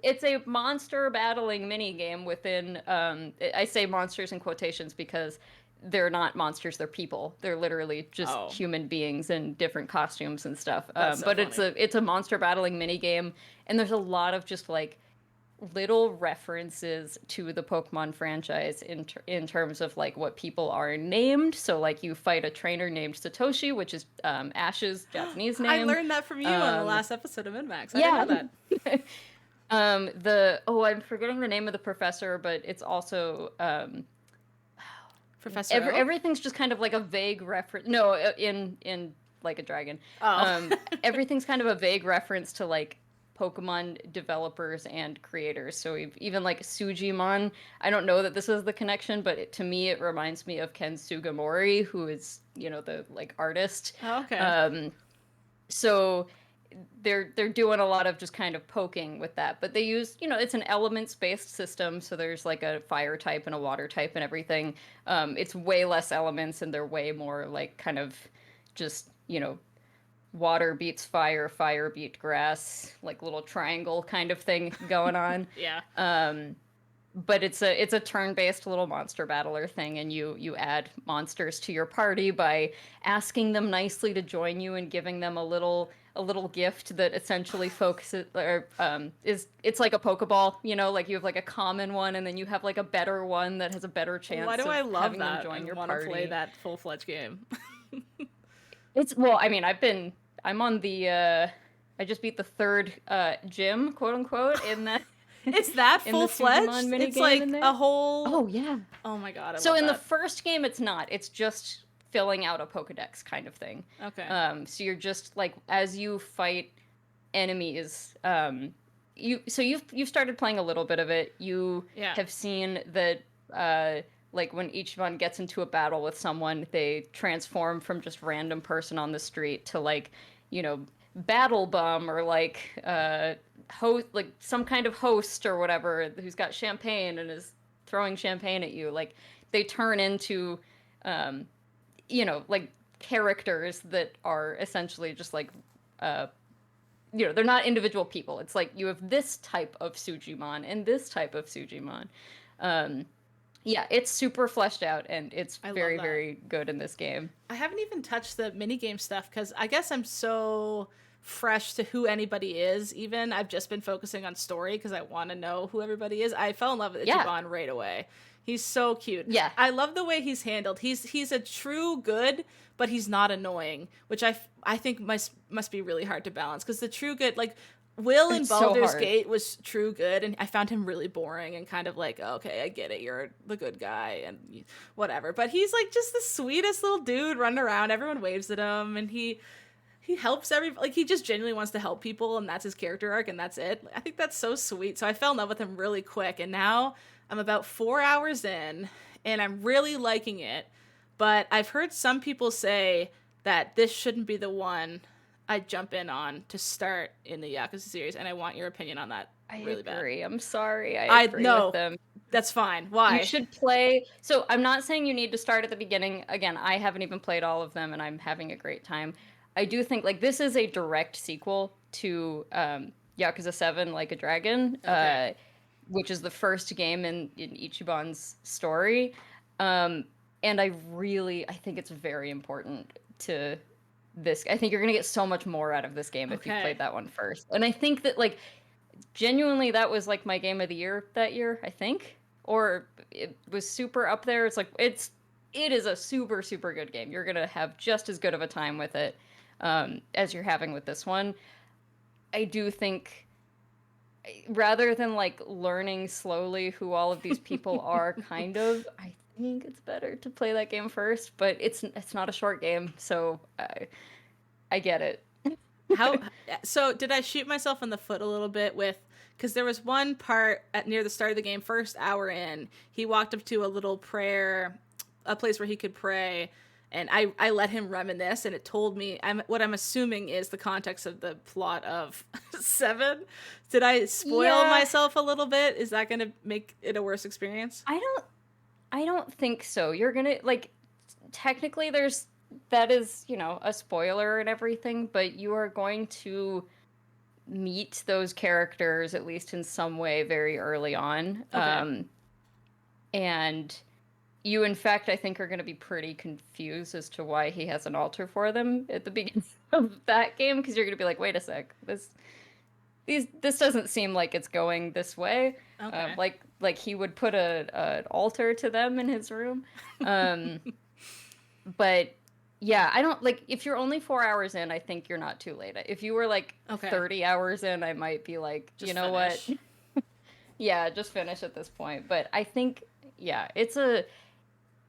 It's a monster battling minigame within, I say monsters in quotations because they're not monsters, they're people. They're literally just human beings in different costumes and stuff. But funny. It's a monster battling minigame, and there's a lot of just, like, little references to the Pokemon franchise in terms of, like, what people are named. So, like, you fight a trainer named Satoshi, which is Ash's Japanese name. I learned that from you on the last episode of Minmax. I didn't know that. I'm forgetting the name of the professor, but it's also Professor everything's just kind of like a vague reference. No, in Like a Dragon. Everything's kind of a vague reference to, like, Pokemon developers and creators. So even like Sujimon, I don't know that this is the connection, but to me it reminds me of Ken Sugimori, who is, the, like, artist. Oh, okay. So they're doing a lot of just kind of poking with that, but they use, it's an elements-based system, so there's, like, a fire type and a water type and everything. It's way less elements, and they're way more, like, kind of just, water beats fire, fire beat grass, like, little triangle kind of thing going on. Yeah. But it's a turn-based little monster battler thing, and you add monsters to your party by asking them nicely to join you and giving them a little gift that essentially focuses, or it's like a Pokeball, like you have, like, a common one, and then you have, like, a better one that has a better chance. Why do I love having that? Them join your want party. To play that full-fledged game. I'm on the I just beat the third gym, quote unquote, in that. It's that full-fledged? It's like a whole... Oh, yeah. Oh my god, So in the first game, it's not. It's just filling out a Pokedex kind of thing. Okay. So you're just, like, as you fight enemies, you've started playing a little bit of it. You have seen that, like, when each one gets into a battle with someone, they transform from just random person on the street to, like, Battle Bum, or, like, host, like some kind of host or whatever, who's got champagne and is throwing champagne at you. Like they turn into, um, like characters that are essentially just like, uh, they're not individual people. It's like you have this type of Sujimon and this type of Sujimon. Um, yeah, it's super fleshed out and it's I love very, that. very good in this game. I haven't even touched the minigame stuff because I guess I'm so fresh to who anybody is. Even I've just been focusing on story because I want to know who everybody is. I fell in love with Yeah, Ichiban right away. He's so cute. yeah, I love the way he's handled. He's a true good, but he's not annoying, which I think must be really hard to balance because the true good, like Will in it's so Baldur's hard. Gate was true good, and I found him really boring and kind of like, okay, I get it, you're the good guy and whatever. But he's like just the sweetest little dude running around. Everyone waves at him, and he helps like he just genuinely wants to help people, and that's his character arc, and that's it. I think that's so sweet. So I fell in love with him really quick, and now I'm about 4 hours in, and I'm really liking it. But I've heard some people say that this shouldn't be the one I jump in on to start in the Yakuza series, and I want your opinion on that I really bad. agree. I'm sorry. I I agree with no, them. that's fine. You Why? should play. So I'm not saying you need to start at the beginning. Again, I haven't even played all of them and I'm having a great time. I do think like this is a direct sequel to Yakuza 7 Like a Dragon, Okay. which is the first game in Ichiban's story. Um, and I think it's very important to this. I think you're gonna get so much more out of this game if you've Okay. played that one first. And I think that like genuinely that was like my game of the year that year, I think. Or it was super up there. It's like it is a super, super good game. You're gonna have just as good of a time with it as you're having with this one. I do think rather than like learning slowly who all of these people are, kind of, I think it's better to play that game first. But it's not a short game, so I get it. How so did I shoot myself in the foot a little bit with because there was one part at near the start of the game, first hour in, he walked up to a little prayer, a place where he could pray, and I let him reminisce, and it told me what I'm assuming is the context of the plot of Seven. Did I spoil Yeah, myself a little bit? Is that going to make it a worse experience? I don't I don't think so. You're gonna like technically there's that is, a spoiler and everything, but you are going to meet those characters at least in some way very early on. Okay. And you in fact I think are going to be pretty confused as to why he has an altar for them at the beginning of that game because you're going to be like, "Wait a sec. This doesn't seem like it's going this way." Okay. Like he would put a an altar to them in his room. Um but yeah, I don't like if you're only 4 hours in, I think you're not too late. If you were like Okay. 30 hours in, I might be like, you Just know what? finish. Yeah, just finish at this point. But I think, yeah,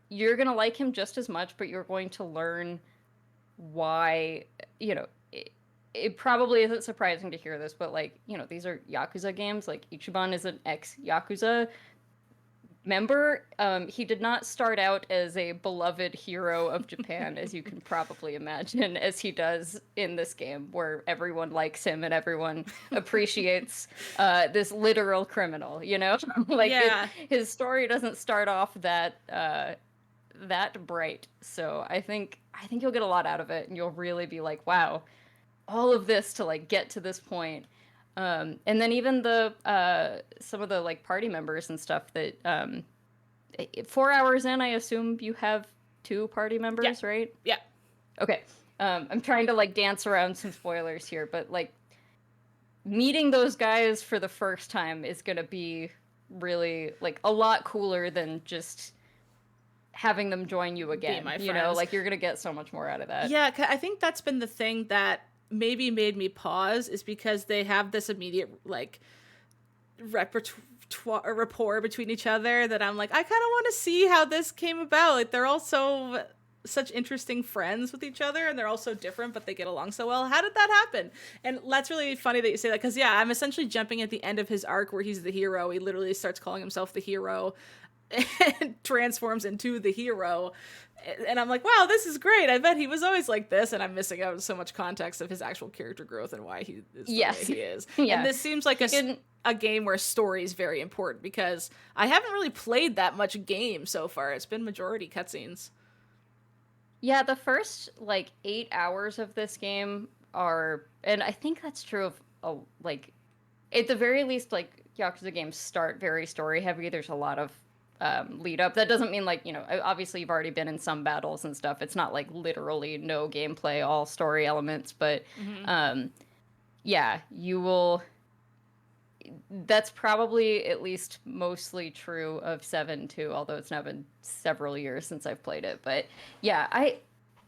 you're gonna like him just as much, but you're going to learn why, it probably isn't surprising to hear this, but like, these are Yakuza games. Like Ichiban is an ex-Yakuza member. He did not start out as a beloved hero of Japan, as you can probably imagine, as he does in this game, where everyone likes him and everyone appreciates this literal criminal. Like Yeah. his story doesn't start off that bright. So I think you'll get a lot out of it, and you'll really be like, wow, all of this to like get to this point. And then even the some of the like party members and stuff that 4 hours in, I assume you have two party Yeah. members, right? Yeah. Okay. I'm trying to like dance around some spoilers here, but like meeting those guys for the first time is gonna be really like a lot cooler than just having them join you Be again. my friends. Like you're gonna get so much more out of that. Yeah, I think that's been the thing that maybe made me pause is because they have this immediate like repertoire rapport between each other that I'm like I kind of want to see how this came about. Like they're all so such interesting friends with each other and they're all so different but they get along so well. How did that happen? And that's really funny that you say that because yeah, I'm essentially jumping at the end of his arc where he's the hero. He literally starts calling himself the hero and transforms into the hero. And I'm like, wow, this is great. I bet he was always like this. And I'm missing out on so much context of his actual character growth and why he is the way Yes. he is. And Yeah. this seems like He can a game where story is very important because I haven't really played that much game so far. It's been majority cutscenes. Yeah, the first like 8 hours of this game are, and I think that's true of like at the very least, like Yakuza games start very story heavy. There's a lot of lead up. That doesn't mean like, obviously you've already been in some battles and stuff. It's not like literally no gameplay, all story elements, but Mm-hmm. um, yeah, you will. That's probably at least mostly true of 7 too, although it's now been several years since I've played it. But yeah, I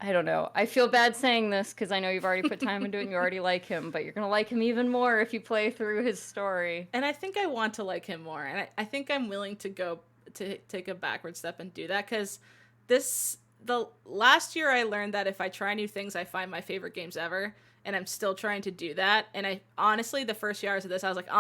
don't know. I feel bad saying this because I know you've already put time into it and you already like him, but you're gonna like him even more if you play through his story. And I think I want to like him more. And I think I'm willing to go to take a backward step and do that because the last year I learned that if I try new things, I find my favorite games ever. And I'm still trying to do that. And I honestly, the first few hours of this, I was like,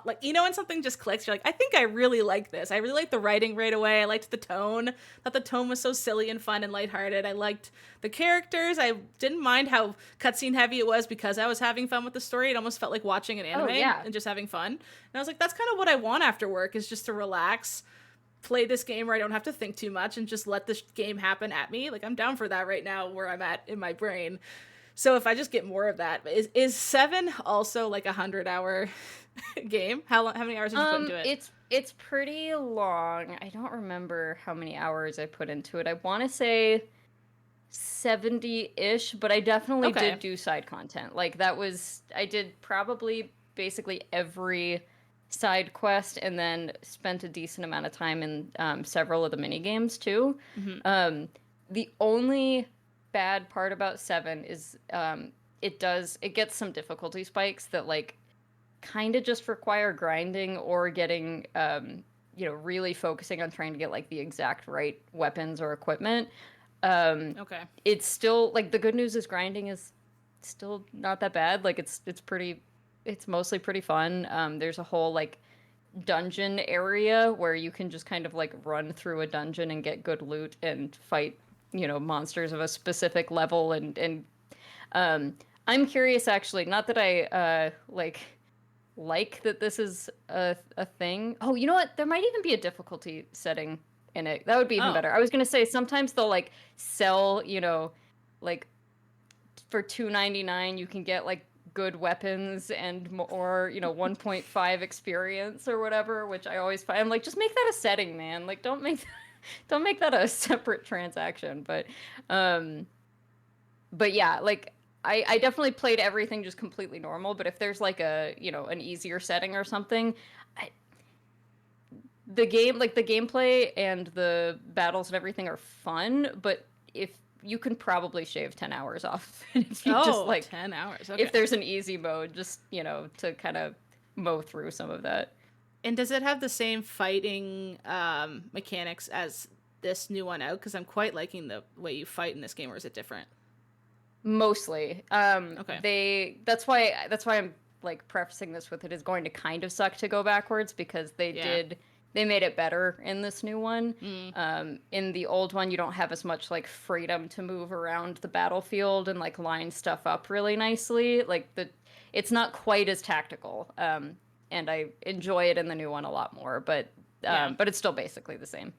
like, when something just clicks, you're like, I think I really like this. I really liked the writing right away. I liked the tone. Thought the tone was so silly and fun and lighthearted. I liked the characters. I didn't mind how cutscene heavy it was because I was having fun with the story. It almost felt like watching an anime and just having fun. And I was like, that's kind of what I want after work is just to relax, play this game where I don't have to think too much and just let this game happen at me. Like I'm down for that right now where I'm at in my brain. So if I just get more of that, is 7 also like 100-hour game? How many hours did you put into it? It's pretty long. I don't remember how many hours I put into it. I want to say 70-ish, but I definitely did do side content. Like I did probably basically every side quest and then spent a decent amount of time in several of the mini games too. Mm-hmm. The only bad part about 7 is it gets some difficulty spikes that like kind of just require grinding or getting really focusing on trying to get like the exact right weapons or equipment. It's still like the good news is grinding is still not that bad. Like it's mostly pretty fun. There's a whole like dungeon area where you can just kind of like run through a dungeon and get good loot and fight monsters of a specific level and I'm curious actually, not that I like that this is a thing. Oh, you know what? There might even be a difficulty setting in it. That would be even better. I was gonna say sometimes they'll like sell, like for $2.99 you can get like good weapons and more, 1.5 experience or whatever, which I always find I'm like, just make that a setting, man. Like don't make that a separate transaction. But yeah, like I definitely played everything just completely normal, but if there's like a, an easier setting or something, the gameplay and the battles and everything are fun, but if you can probably shave 10 hours off if you just like 10 hours. Okay. If there's an easy mode, just, to kind of mow through some of that. And does it have the same fighting mechanics as this new one out? Because I'm quite liking the way you fight in this game, or is it different? Mostly. Okay. That's why I'm like prefacing this with it is going to kind of suck to go backwards because they made it better in this new one. In the old one, you don't have as much like freedom to move around the battlefield and like line stuff up really nicely. Like it's not quite as tactical. And I enjoy it in the new one a lot more, but it's still basically the same.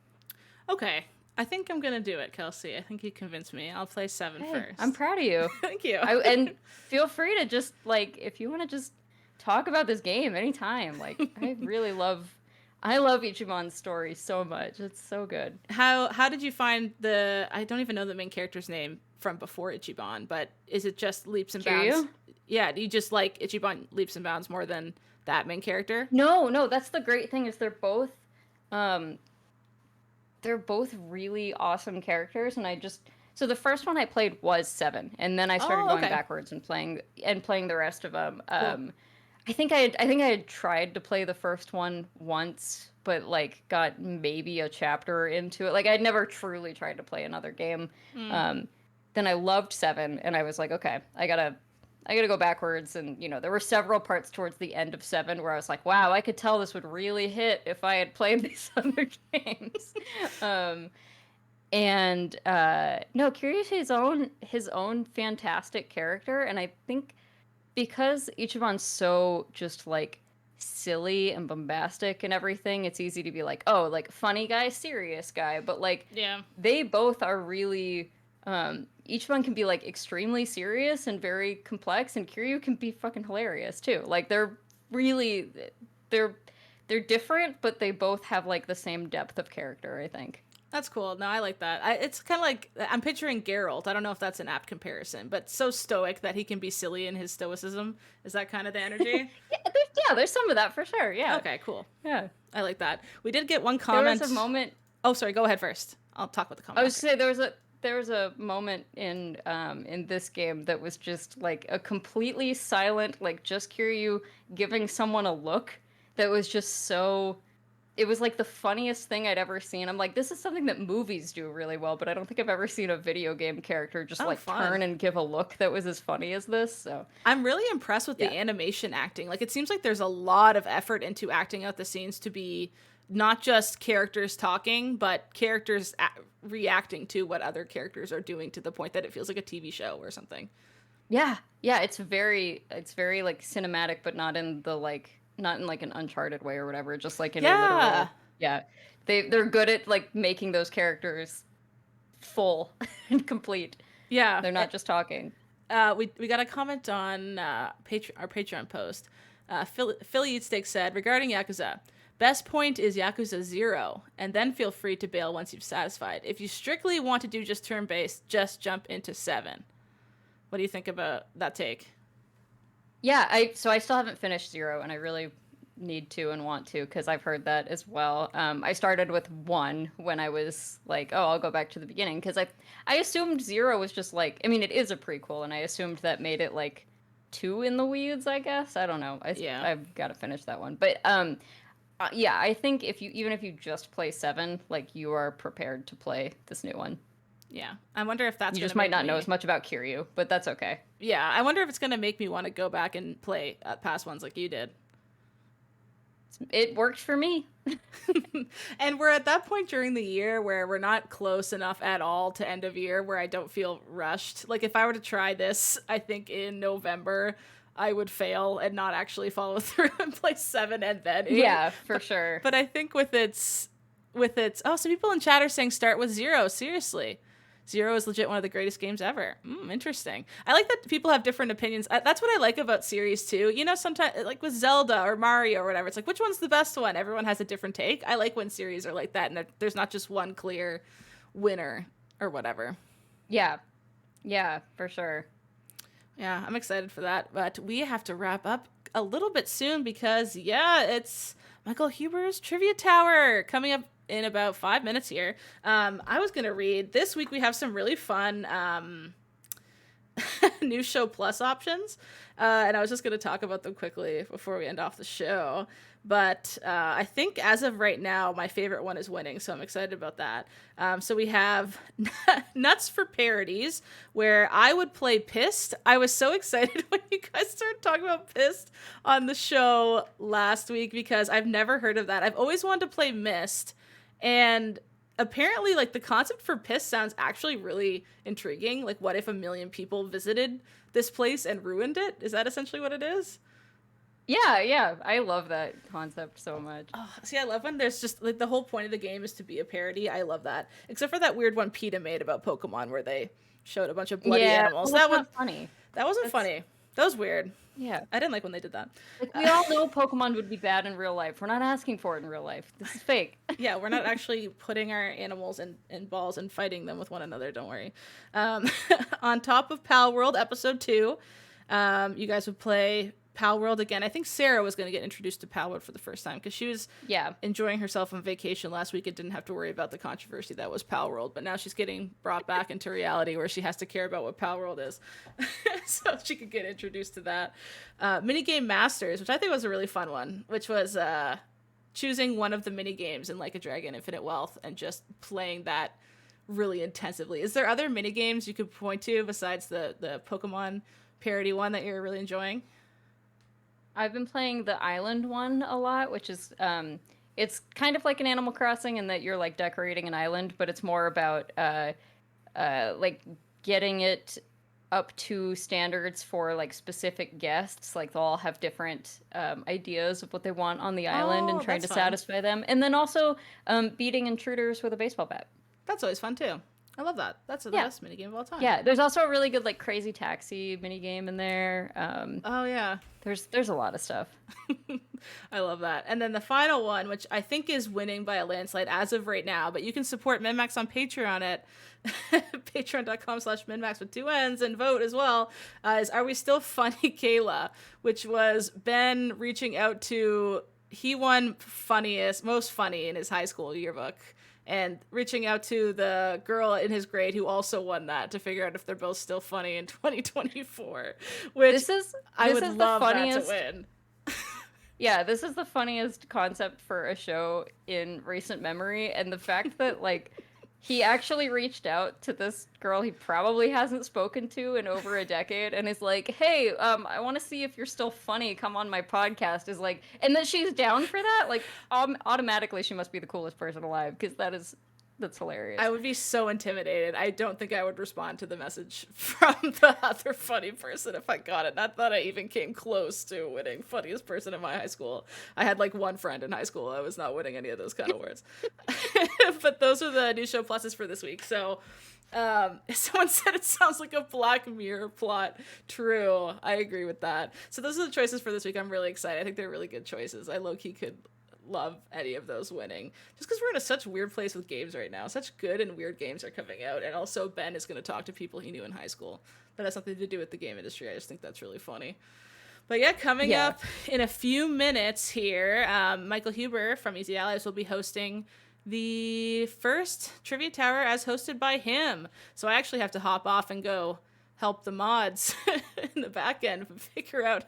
Okay. I think I'm going to do it, Kelsey. I think you convinced me. I'll play 7 first. I'm proud of you. Thank you. And feel free to just like, if you want to just talk about this game anytime. Like I love Ichiban's story so much. It's so good. How did you find I don't even know the main character's name from before Ichiban, but is it just leaps and bounds? Kiryu? Yeah, do you just like Ichiban leaps and bounds more than that main character? No, that's the great thing is they're both really awesome characters, and so the first one I played was 7, and then I started going backwards and playing the rest of them. Cool. I think I had tried to play the first one once, but like got maybe a chapter into it. Like I'd never truly tried to play another game. Then I loved 7, and I was like, okay, I I gotta go backwards, and there were several parts towards the end of 7 where I was like, wow, I could tell this would really hit if I had played these other games. um, and no, Kiryu's his own fantastic character, and I think because Ichiban's so just like silly and bombastic and everything, it's easy to be like, oh, like funny guy, serious guy. But like Yeah. they both are really Ichiban can be like extremely serious and very complex, and Kiryu can be fucking hilarious too. Like really they're they're different, but they both have like the same depth of character, I think. That's cool. No, I like that. It's kind of like I'm picturing Geralt. I don't know if that's an apt comparison, but so stoic that he can be silly in his stoicism. Is that kind of the energy? Yeah, there's some of that for sure. Yeah. Okay, cool. Yeah. I like that. We did get one There was comment. a moment. Oh, sorry. Go ahead first. I'll talk about the comment. I was say there was a moment in this game that was just like a completely silent, like just Kiryu giving someone a look that was just so. It was like the funniest thing I'd ever seen. I'm like, this is something that movies do really well, but I don't think I've ever seen a video game character just like Fun. turn and give a look that was as funny as this. So I'm really impressed with the animation acting. Like, it seems like there's a lot of effort into acting out the scenes to be not just characters talking, but characters reacting to what other characters are doing to the point that it feels like a TV show or something. yeah, it's very like cinematic, but not in like an Uncharted way or whatever, just like in a literal. Yeah. They're good at like making those characters full and complete. Yeah. They're not just talking. We got a comment on our Patreon post. Philly Eat Steak said, regarding Yakuza, best point is Yakuza 0, and then feel free to bail once you've satisfied. If you strictly want to do just turn-based, just jump into 7. What do you think about that take? Yeah, I still haven't finished 0, and I really need to and want to because I've heard that as well. I started with 1 when I was like, oh, I'll go back to the beginning because I assumed 0 was just like, I mean, it is a prequel, and I assumed that made it like 2 in the weeds, I guess. I don't know. I've got to finish that one. But yeah, I think even if you just play 7, like you are prepared to play this new one. Yeah, I wonder if that's. You just might not know as much about Kiryu, but that's okay. Yeah, I wonder if it's gonna make me want to go back and play past ones like you did. It worked for me. And we're at that point during the year where we're not close enough at all to end of year where I don't feel rushed. Like if I were to try this, I think in November, I would fail and not actually follow through and play 7 and then 8. Yeah, for sure. But I think with its some people in chat are saying start with 0. Seriously. 0 is legit one of the greatest games ever. Interesting. I like that people have different opinions. That's what I like about series too. You know, sometimes like with Zelda or Mario or whatever, it's like, which one's the best one? Everyone has a different take. I like when series are like that and there's not just one clear winner or whatever. Yeah, for sure. Yeah, I'm excited for that. But we have to wrap up a little bit soon because, it's Michael Huber's Trivia Tower coming up in about 5 minutes here. I was going to read, this week we have some really fun new show plus options. And I was just going to talk about them quickly before we end off the show. But I think as of right now, my favorite one is winning, so I'm excited about that. So we have Nuts for Parodies, where I would play Pissed. I was so excited when you guys started talking about Pissed on the show last week because I've never heard of that. I've always wanted to play Mist, and apparently, like, the concept for Pissed sounds actually really intriguing. Like, what if 1 million people visited this place and ruined it? Is that essentially what it is? Yeah, I love that concept so much. Oh, see, I love when there's just like the whole point of the game is to be a parody. I love that, except for that weird one PETA made about Pokemon where they showed a bunch of bloody animals. Well, that was funny. That wasn't funny. That was weird. Yeah, I didn't like when they did that. Like, we all know Pokemon would be bad in real life. We're not asking for it in real life. This is fake. Yeah, we're not actually putting our animals in balls and fighting them with one another. Don't worry. On top of Palworld episode 2, you guys would play Palworld again. I think Sarah was going to get introduced to Palworld for the first time because she was enjoying herself on vacation last week and didn't have to worry about the controversy that was Palworld. But now she's getting brought back into reality where she has to care about what Palworld is. So she could get introduced to that. Minigame Masters, which I think was a really fun one, which was choosing one of the minigames in Like a Dragon Infinite Wealth and just playing that really intensively. Is there other minigames you could point to besides the Pokemon parody one that you're really enjoying? I've been playing the island one a lot, which is it's kind of like an Animal Crossing in that you're like decorating an island, but it's more about like getting it up to standards for like specific guests. Like they'll all have different ideas of what they want on the island and Oh, trying that's to fun. satisfy them. And then also beating intruders with a baseball bat. That's always fun too. I love that. That's the Yeah. best minigame of all time. Yeah, there's also a really good like crazy taxi mini game in there. Oh yeah. There's a lot of stuff. I love that. And then the final one, which I think is winning by a landslide as of right now, but you can support MinMax on Patreon at patreon.com/MinMax with 2 N's and vote as well, is Are We Still Funny, Kayla? Which was Ben reaching out to, he won most funny in his high school yearbook, and reaching out to the girl in his grade who also won that to figure out if they're both still funny in 2024, which I would love that to win. Yeah, this is the funniest concept for a show in recent memory, and the fact that like he actually reached out to this girl he probably hasn't spoken to in over a decade and is like, "Hey, I want to see if you're still funny. Come on my podcast." Is like, and that she's down for that. Like, automatically she must be the coolest person alive because that's hilarious. I would be so intimidated. I don't think I would respond to the message from the other funny person if I got it. Not that I even came close to winning funniest person in my high school. I had like one friend in high school. I was not winning any of those kind of awards. But those are the new show pluses for this week. So someone said it sounds like a Black Mirror plot. True. I agree with that. So those are the choices for this week. I'm really excited. I think they're really good choices. I low-key could love any of those winning, just because we're in such weird place with games right now. Such good and weird games are coming out, and also Ben is going to talk to people he knew in high school that has something to do with the game industry. I just think that's really funny. But yeah, coming up in a few minutes here, Michael Huber from Easy Allies will be hosting the first Trivia Tower as hosted by him. So I actually have to hop off and go help the mods in the back end figure out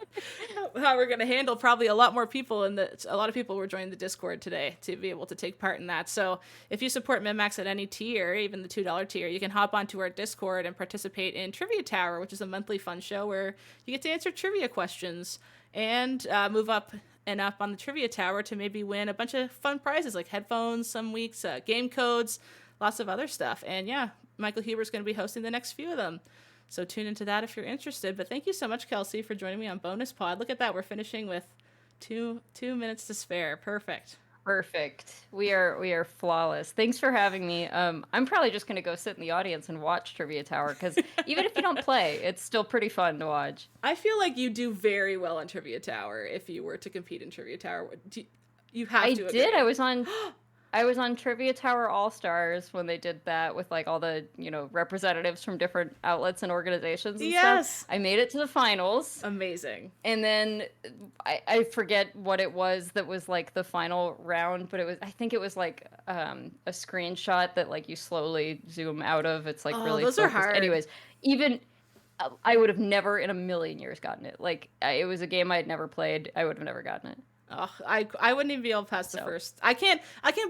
how we're going to handle probably a lot more people, and a lot of people were joining the Discord today to be able to take part in that. So if you support MinMax at any tier, even the $2 tier, you can hop onto our Discord and participate in Trivia Tower, which is a monthly fun show where you get to answer trivia questions and move up and up on the Trivia Tower to maybe win a bunch of fun prizes like headphones some weeks, game codes, lots of other stuff. And yeah, Michael Huber's going to be hosting the next few of them. So tune into that if you're interested. But thank you so much, Kelsey, for joining me on Bonus Pod. Look at that. We're finishing with two minutes to spare. Perfect. We are flawless. Thanks for having me. I'm probably just going to go sit in the audience and watch Trivia Tower because even if you don't play, it's still pretty fun to watch. I feel like you do very well in Trivia Tower if you were to compete in Trivia Tower. You have to agree. I was on Trivia Tower All-Stars when they did that with like all the, representatives from different outlets and organizations and stuff. I made it to the finals. Amazing. And then I forget what it was that was like the final round, but I think it was like a screenshot that like you slowly zoom out of. It's like really those focused. are hard. Anyways, even I would have never in a million years gotten it. Like it was a game I had never played. I would have never gotten it. Oh, I wouldn't even be able to pass the first. I can't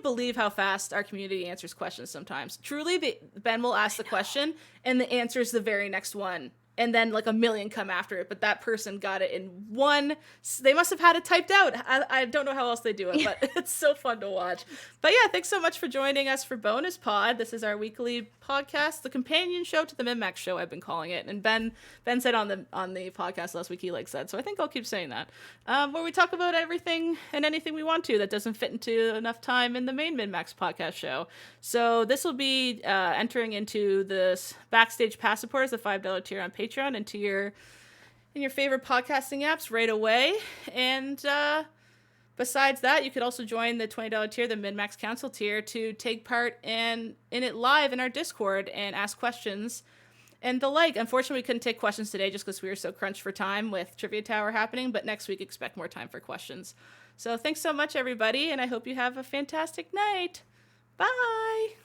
believe how fast our community answers questions sometimes. Truly, Ben will ask the question and the answer is the very next one. And then like a million come after it, but that person got it in one. They must have had it typed out. I don't know how else they do it, but it's so fun to watch. But yeah, thanks so much for joining us for Bonus Pod. This is our weekly podcast, the companion show to the MinMax show, I've been calling it. And Ben said on the podcast last week he said, so I think I'll keep saying that. Where we talk about everything and anything we want to that doesn't fit into enough time in the main MinMax podcast show. So this will be entering into this backstage pass supporters, the $5 tier on Patreon, into your favorite podcasting apps right away. And besides that, you could also join the $20 tier, the MinMax Council tier, to take part in it live in our Discord and ask questions and the like. Unfortunately, we couldn't take questions today just because we were so crunched for time with Trivia Tower happening, but next week expect more time for questions. So thanks so much, everybody, and I hope you have a fantastic night. Bye!